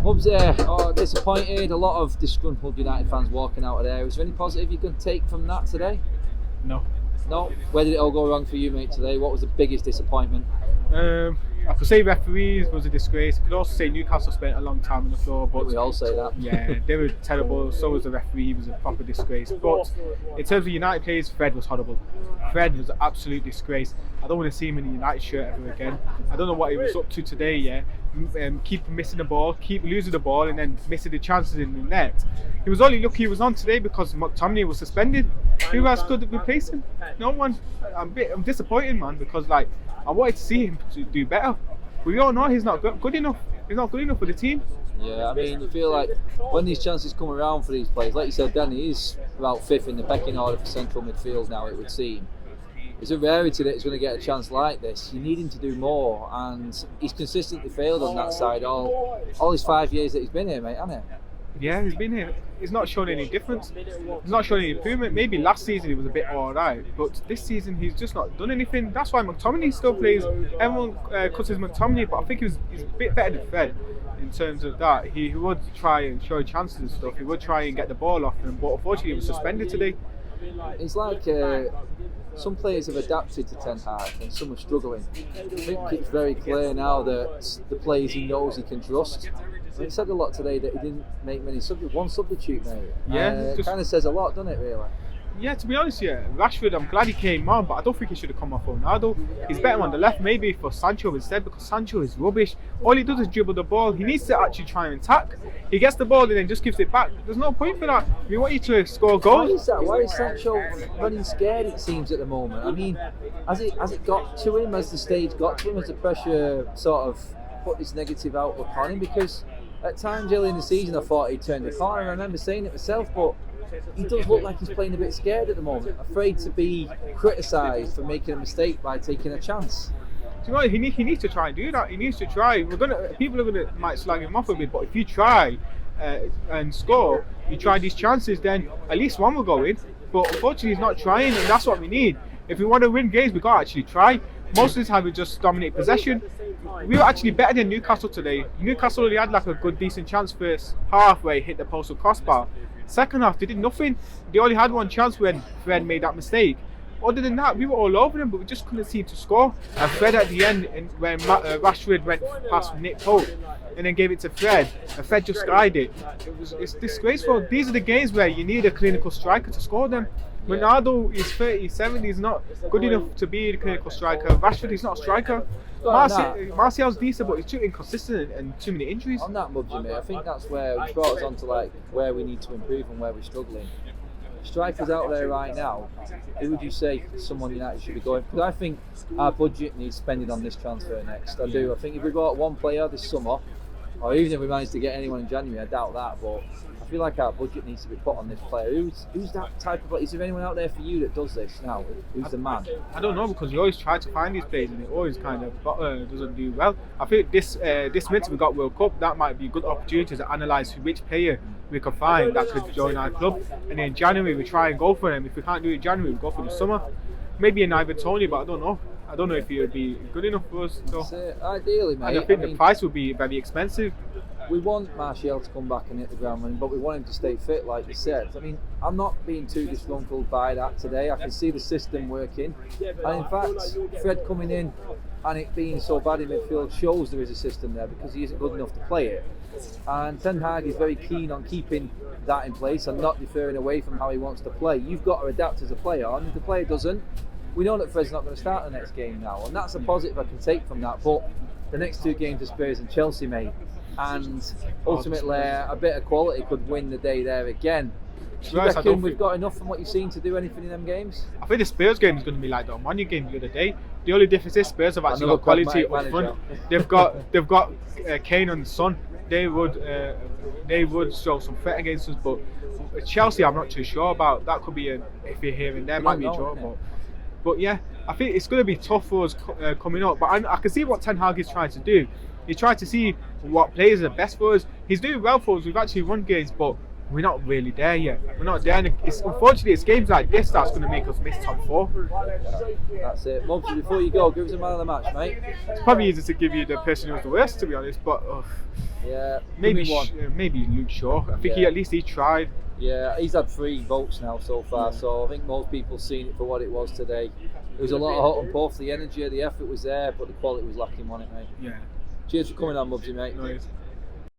Mubs, disappointed. A lot of disgruntled United fans walking out of there. Was there any positive you could take from that today? No. No? Where did it all go wrong for you, mate, today? What was the biggest disappointment? I could say referees was a disgrace. I could also say Newcastle spent a long time on the floor. But we all say that. Yeah, they were terrible. So was the referee. He was a proper disgrace. But in terms of United players, Fred was horrible. Fred was an absolute disgrace. I don't want to see him in a United shirt ever again. I don't know what he was up to today, yeah. Keep missing the ball, keep losing the ball, and then missing the chances in the net. He was only lucky he was on today because McTominay was suspended. Who else could replace him? No one. I'm disappointed, man, because like I wanted to see him to do better. We all know he's not good enough. He's not good enough for the team. Yeah, I mean, you feel like when these chances come around for these players, like you said, Danny is about fifth in the pecking order for central midfield now, it would seem. It's a rarity that he's going to get a chance like this. You need him to do more, and he's consistently failed on that side all his 5 years that he's been here, mate, hasn't he? Yeah, he's been here. He's not shown any difference. He's not shown any improvement. Maybe last season he was a bit alright, but this season he's just not done anything. That's why McTominay still plays. Everyone cusses McTominay, but I think he's a bit better than Fred in terms of that. He would try and show chances and stuff. He would try and get the ball off him, but unfortunately he was suspended today. It's like some players have adapted to Ten Hag and some are struggling. I think it's very clear now that the players he knows he can trust. It said a lot today that he didn't make many one substitute, mate. Yeah, it kind of says a lot, doesn't it, really? Yeah, to be honest, yeah, Rashford, I'm glad he came on, but I don't think he should have come off Ronaldo. He's better on the left, maybe for Sancho instead, because Sancho is rubbish. All he does is dribble the ball. He needs to actually try and attack. He gets the ball and then just gives it back. There's no point for that. We want you to score goals. Why is that? Why is Sancho running scared, it seems, at the moment? I mean, has it got to him? Has the stage got to him? Has the pressure sort of put this negative outlook on him? Because at times early in the season I thought he'd turned the corner. I remember saying it myself, but he does look like he's playing a bit scared at the moment, afraid to be criticised for making a mistake by taking a chance. Do you know what? He needs to try and do that. He needs to try. People might slag him off a bit, but if you try and score, you try these chances, then at least one will go in. But unfortunately, he's not trying, and that's what we need. If we want to win games, we got to actually try. Most of the time, we just dominate possession. We were actually better than Newcastle today. Newcastle only had like a good, decent chance first half where he hit the post or crossbar. Second half, they did nothing. They only had one chance when Fred made that mistake. Other than that, we were all over them, but we just couldn't seem to score. And Fred at the end, when Rashford went past Nick Pope and then gave it to Fred, and Fred just skied it. It's disgraceful. These are the games where you need a clinical striker to score them. Ronaldo is 37, he's not good enough to be a clinical striker. Rashford, he's not a striker. Martial's decent, but he's too inconsistent and too many injuries. On that, Mubsy, mate, I think that's where it brought us on to like where we need to improve and where we're struggling. Strikers out there right now, who would you say someone United should be going? Because I think our budget needs spending on this transfer next. I do. I think if we bought one player this summer, or even if we managed to get anyone in January, I doubt that, but I feel like our budget needs to be put on this player. Who's that type of player? Is there anyone out there for you that does this now? Who's the man? I don't know, because you always try to find these players and it always kind of doesn't do well. I think this winter we got World Cup, that might be a good opportunity to analyse which player we can find that could join our club. And in January we try and go for them. If we can't do it in January, we go for the summer. Maybe an Ivan Toney, but I don't know. I don't know if he would be good enough for us. So. Ideally, mate. And I think the price would be very expensive. We want Martial to come back and hit the ground running, but we want him to stay fit, like you said. I mean, I'm not being too disgruntled by that today. I can see the system working. And in fact, Fred coming in and it being so bad in midfield shows there is a system there because he isn't good enough to play it. And Ten Hag is very keen on keeping that in place and not deferring away from how he wants to play. You've got to adapt as a player, and if the player doesn't, we know that Fred's not going to start the next game now, and that's a positive I can take from that. But the next two games are Spurs and Chelsea, mate, and ultimately a bit of quality could win the day there again. Do you reckon we've got enough from what you've seen to do anything in them games? I think the Spurs game is going to be like the Man U game the other day. The only difference is Spurs have actually got quality up front. They've got Kane and Son. They would show some threat against us, but Chelsea I'm not too sure about. That could be if you're here and there, might be a draw. But yeah, I think it's going to be tough for us coming up. But I can see what Ten Hag is trying to do. He's trying to see what players are best for us. He's doing well for us. We've actually won games, but we're not really there yet. We're not there. And unfortunately, it's games like this that's going to make us miss top 4. That's it. Mubsy, before you go, give us a man of the match, mate. It's probably easy to give you the person who's the worst, to be honest, but yeah, maybe one. Maybe Luke Shaw. I think at least he tried. Yeah, he's had 3 votes now so far, so I think most people seen it for what it was today. It was a lot of hot and puff. The energy, the effort was there, but the quality was lacking on it, mate. Yeah. Cheers for coming on, Mubsy, mate. No,